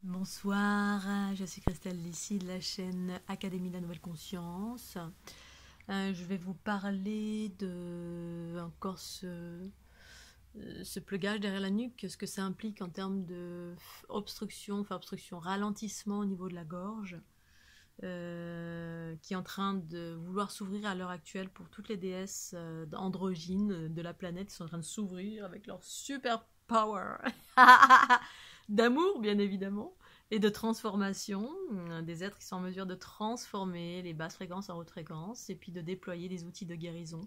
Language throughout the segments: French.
Bonsoir, je suis Christelle d'ici de la chaîne Académie de la Nouvelle Conscience. Je vais vous parler de encore ce plugage derrière la nuque, ce que ça implique en termes de obstruction, ralentissement au niveau de la gorge, qui est en train de vouloir s'ouvrir à l'heure actuelle pour toutes les déesses androgynes de la planète qui sont en train de s'ouvrir avec leur super power d'amour, bien évidemment, et de transformation, des êtres qui sont en mesure de transformer les basses fréquences en hautes fréquences, et puis de déployer des outils de guérison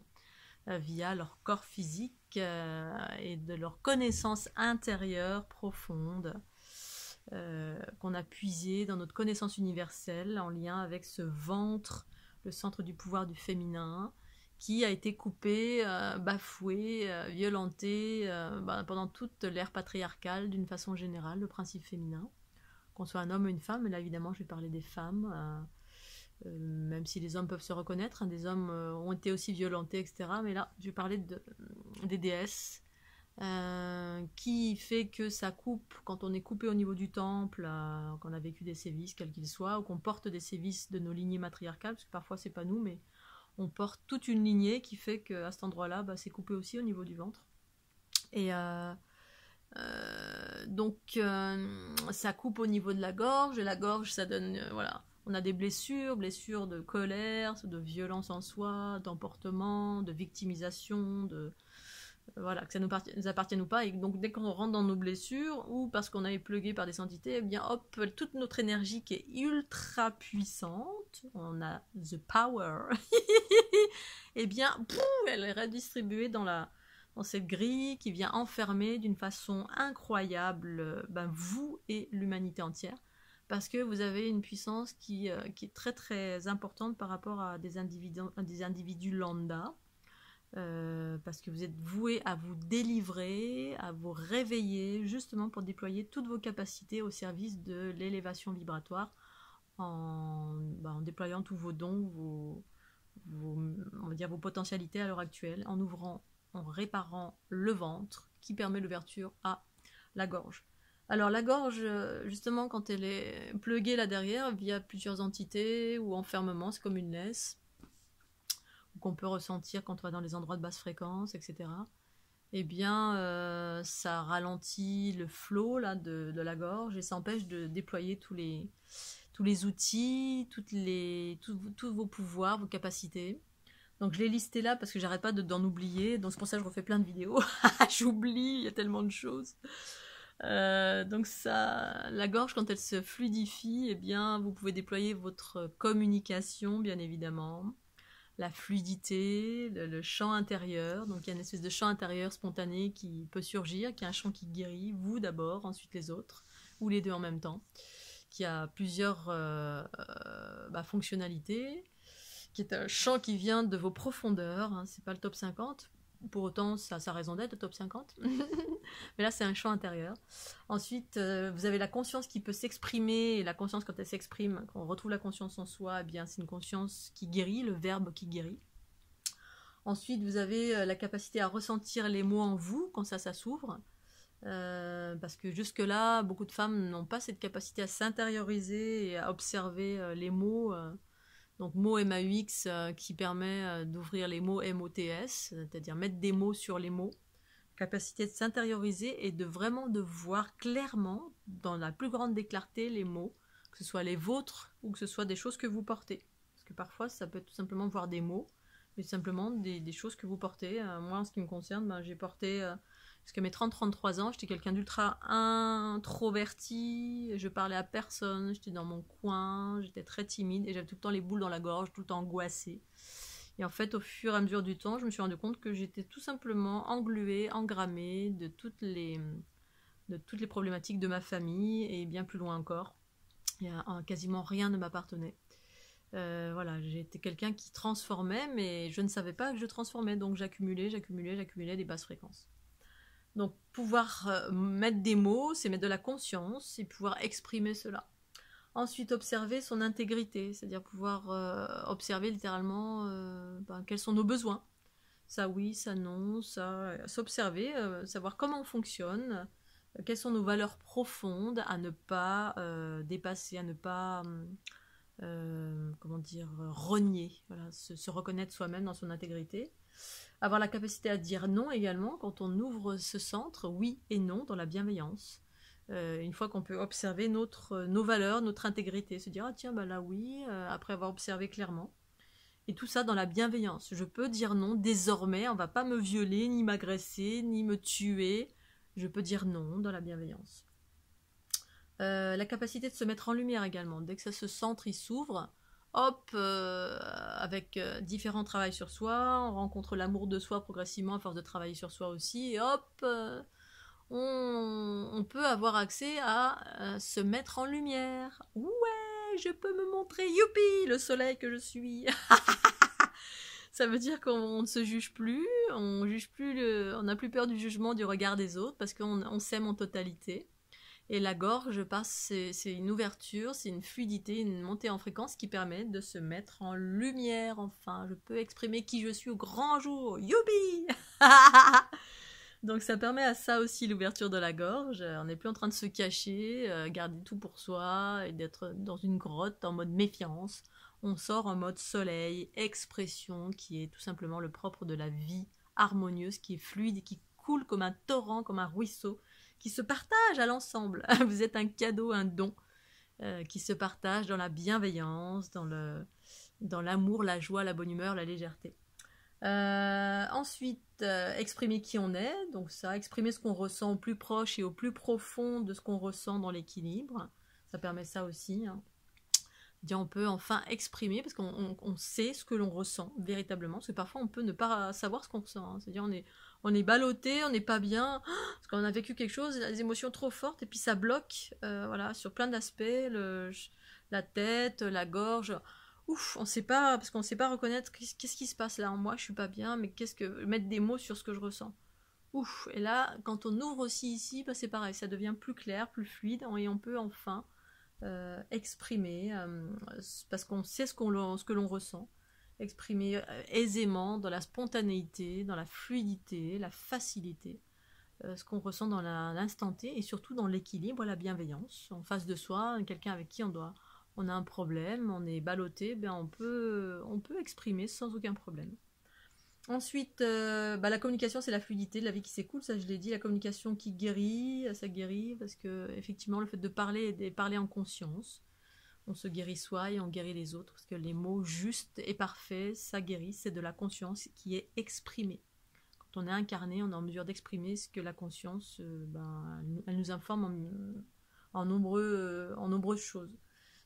via leur corps physique et de leur connaissance intérieure profonde, qu'on a puisé dans notre connaissance universelle en lien avec ce ventre, le centre du pouvoir du féminin, qui a été coupé, bafoué, violenté pendant toute l'ère patriarcale d'une façon générale, le principe féminin. Qu'on soit un homme ou une femme, là évidemment je vais parler des femmes, même si les hommes peuvent se reconnaître, des hommes ont été aussi violentés, etc. Mais là je vais parler des déesses, qui fait que ça coupe, quand on est coupé au niveau du temple, qu'on a vécu des sévices, quels qu'ils soient, ou qu'on porte des sévices de nos lignées matriarcales, parce que parfois c'est pas nous, mais on porte toute une lignée qui fait qu'à cet endroit-là, c'est coupé aussi au niveau du ventre. Et donc ça coupe au niveau de la gorge, et la gorge ça donne, voilà, on a des blessures de colère, de violence en soi, d'emportement, de victimisation, voilà, que ça nous appartienne ou pas, et donc dès qu'on rentre dans nos blessures, ou parce qu'on a été plugué par des entités, eh bien hop, toute notre énergie qui est ultra puissante, on a the power, eh bien pouf, elle est redistribuée dans cette grille qui vient enfermer d'une façon incroyable vous et l'humanité entière, parce que vous avez une puissance qui est très très importante par rapport à des individus lambda, parce que vous êtes voués à vous délivrer, à vous réveiller, justement pour déployer toutes vos capacités au service de l'élévation vibratoire, en déployant tous vos dons, on va dire vos potentialités à l'heure actuelle, en réparant le ventre, qui permet l'ouverture à la gorge. Alors la gorge, justement, quand elle est pluguée là derrière, via plusieurs entités ou enfermement, c'est comme une laisse, qu'on peut ressentir quand on va dans les endroits de basse fréquence, etc. Eh bien, ça ralentit le flot là, de la gorge, et ça empêche de déployer tous les outils, tous vos pouvoirs, vos capacités. Donc je l'ai listé là parce que j'arrête pas d'en oublier, donc c'est pour ça que je refais plein de vidéos. J'oublie, il y a tellement de choses. Donc ça, la gorge, quand elle se fluidifie, eh bien, vous pouvez déployer votre communication, bien évidemment, la fluidité, le chant intérieur. Donc il y a une espèce de chant intérieur spontané qui peut surgir, qui est un chant qui guérit, vous d'abord, ensuite les autres, ou les deux en même temps, qui a plusieurs fonctionnalités, qui est un chant qui vient de vos profondeurs, hein, c'est pas le top 50, pour autant ça a sa raison d'être, le top 50, mais là c'est un chant intérieur. Ensuite, vous avez la conscience qui peut s'exprimer, et la conscience, quand elle s'exprime, quand on retrouve la conscience en soi, eh bien c'est une conscience qui guérit, le verbe qui guérit. Ensuite, vous avez la capacité à ressentir les mots en vous, quand ça s'ouvre, parce que jusque-là, beaucoup de femmes n'ont pas cette capacité à s'intérioriser et à observer les mots, donc mot MAUX, qui permet d'ouvrir les mots MOTS, c'est-à-dire mettre des mots sur les mots, capacité de s'intérioriser et de vraiment de voir clairement, dans la plus grande des clartés, les mots, que ce soit les vôtres ou que ce soit des choses que vous portez. Parce que parfois, ça peut être tout simplement voir des mots, mais simplement des choses que vous portez. Moi, en ce qui me concerne, j'ai porté, jusqu'à mes 30-33 ans, j'étais quelqu'un d'ultra introverti, je parlais à personne, j'étais dans mon coin, j'étais très timide, et j'avais tout le temps les boules dans la gorge, tout le temps angoissée. Et en fait, au fur et à mesure du temps, je me suis rendu compte que j'étais tout simplement engluée, engrammée de toutes les problématiques de ma famille, et bien plus loin encore. Quasiment rien ne m'appartenait. Voilà, j'étais quelqu'un qui transformait, mais je ne savais pas que je transformais, donc j'accumulais des basses fréquences. Donc pouvoir mettre des mots, c'est mettre de la conscience et pouvoir exprimer cela. Ensuite, observer son intégrité, c'est-à-dire pouvoir observer littéralement quels sont nos besoins. Ça oui, ça non, ça, s'observer, savoir comment on fonctionne, quelles sont nos valeurs profondes à ne pas dépasser, à ne pas comment dire, renier, voilà, se reconnaître soi-même dans son intégrité. Avoir la capacité à dire non également quand on ouvre ce centre, oui et non, dans la bienveillance. Une fois qu'on peut observer nos valeurs, notre intégrité, se dire ah tiens bah là oui, après avoir observé clairement. Et tout ça dans la bienveillance. Je peux dire non désormais, on va pas me violer, ni m'agresser, ni me tuer. Je peux dire non dans la bienveillance. La capacité de se mettre en lumière également. Dès que ça se centre, il s'ouvre. Hop, avec différents travails sur soi, on rencontre l'amour de soi progressivement à force de travailler sur soi aussi. Et hop, on peut avoir accès à se mettre en lumière. Ouais, je peux me montrer, youpi, le soleil que je suis. Ça veut dire qu'on ne se juge plus, on n'a plus peur du jugement, du regard des autres, parce qu'on s'aime en totalité. Et la gorge c'est une ouverture, c'est une fluidité, une montée en fréquence qui permet de se mettre en lumière, enfin. Je peux exprimer qui je suis au grand jour, youpi. Donc ça permet à ça aussi l'ouverture de la gorge. On n'est plus en train de se cacher, garder tout pour soi et d'être dans une grotte en mode méfiance. On sort en mode soleil, expression, qui est tout simplement le propre de la vie harmonieuse, qui est fluide et qui coule comme un torrent, comme un ruisseau, qui se partage à l'ensemble. Vous êtes un cadeau, un don, qui se partage dans la bienveillance, dans l'amour, la joie, la bonne humeur, la légèreté. Ensuite, exprimer qui on est, donc ça, exprimer ce qu'on ressent au plus proche et au plus profond de ce qu'on ressent dans l'équilibre. Ça permet ça aussi, hein. On peut enfin exprimer, parce qu'on sait ce que l'on ressent véritablement, parce que parfois on peut ne pas savoir ce qu'on ressent, hein. C'est-à-dire on est ballotté, on n'est pas bien, parce qu'on a vécu quelque chose, des émotions trop fortes, et puis ça bloque, voilà, sur plein d'aspects, la tête, la gorge. Ouf, on sait pas, parce qu'on ne sait pas reconnaître qu'est-ce qui se passe là en moi, je suis pas bien, mais mettre des mots sur ce que je ressens. Ouf, et là, quand on ouvre aussi ici, bah c'est pareil, ça devient plus clair, plus fluide, et on peut enfin exprimer, parce qu'on sait ce que l'on ressent, exprimer aisément, dans la spontanéité, dans la fluidité, la facilité, ce qu'on ressent dans l'instant T, et surtout dans l'équilibre, la bienveillance. En face de soi, quelqu'un avec qui on a un problème, on est ballotté, ben on peut exprimer sans aucun problème. Ensuite, la communication, c'est la fluidité de la vie qui s'écoule, ça je l'ai dit, la communication qui guérit, ça guérit, parce que effectivement le fait de parler en conscience, on se guérit soi et on guérit les autres, parce que les mots justes et parfaits, ça guérit, c'est de la conscience qui est exprimée. Quand on est incarné, on est en mesure d'exprimer ce que la conscience, elle nous informe en nombreuses choses.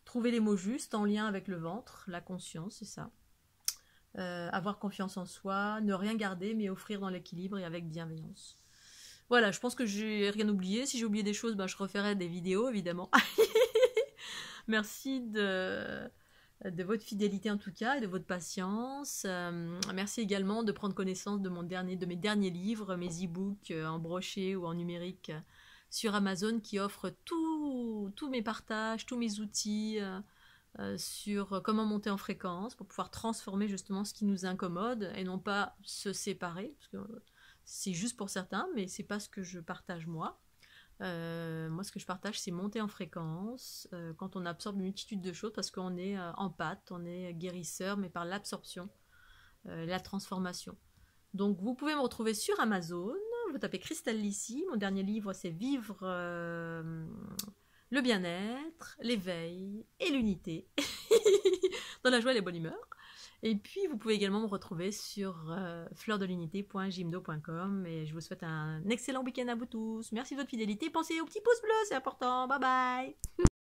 Trouver les mots justes en lien avec le ventre, la conscience, c'est ça. Avoir confiance en soi, ne rien garder mais offrir dans l'équilibre et avec bienveillance. Voilà, je pense que j'ai rien oublié. Si j'ai oublié des choses, je referai des vidéos évidemment. Merci de votre fidélité en tout cas et de votre patience. Merci également de prendre connaissance de mes derniers livres, mes e-books en broché ou en numérique sur Amazon, qui offrent tous mes partages, tous mes outils sur comment monter en fréquence pour pouvoir transformer justement ce qui nous incommode et non pas se séparer, parce que c'est juste pour certains, mais c'est pas ce que je partage moi. Moi, ce que je partage, c'est monter en fréquence quand on absorbe une multitude de choses, parce qu'on est empathe, on est guérisseur, mais par l'absorption, la transformation. Donc, vous pouvez me retrouver sur Amazon. Vous tapez Cristal Lissi. Mon dernier livre, c'est Vivre le bien-être, l'éveil et l'unité dans la joie et la bonne humeur. Et puis, vous pouvez également me retrouver sur fleurdelunité.jimdo.com, et je vous souhaite un excellent week-end à vous tous. Merci de votre fidélité. Pensez au petit pouce bleu, c'est important. Bye bye.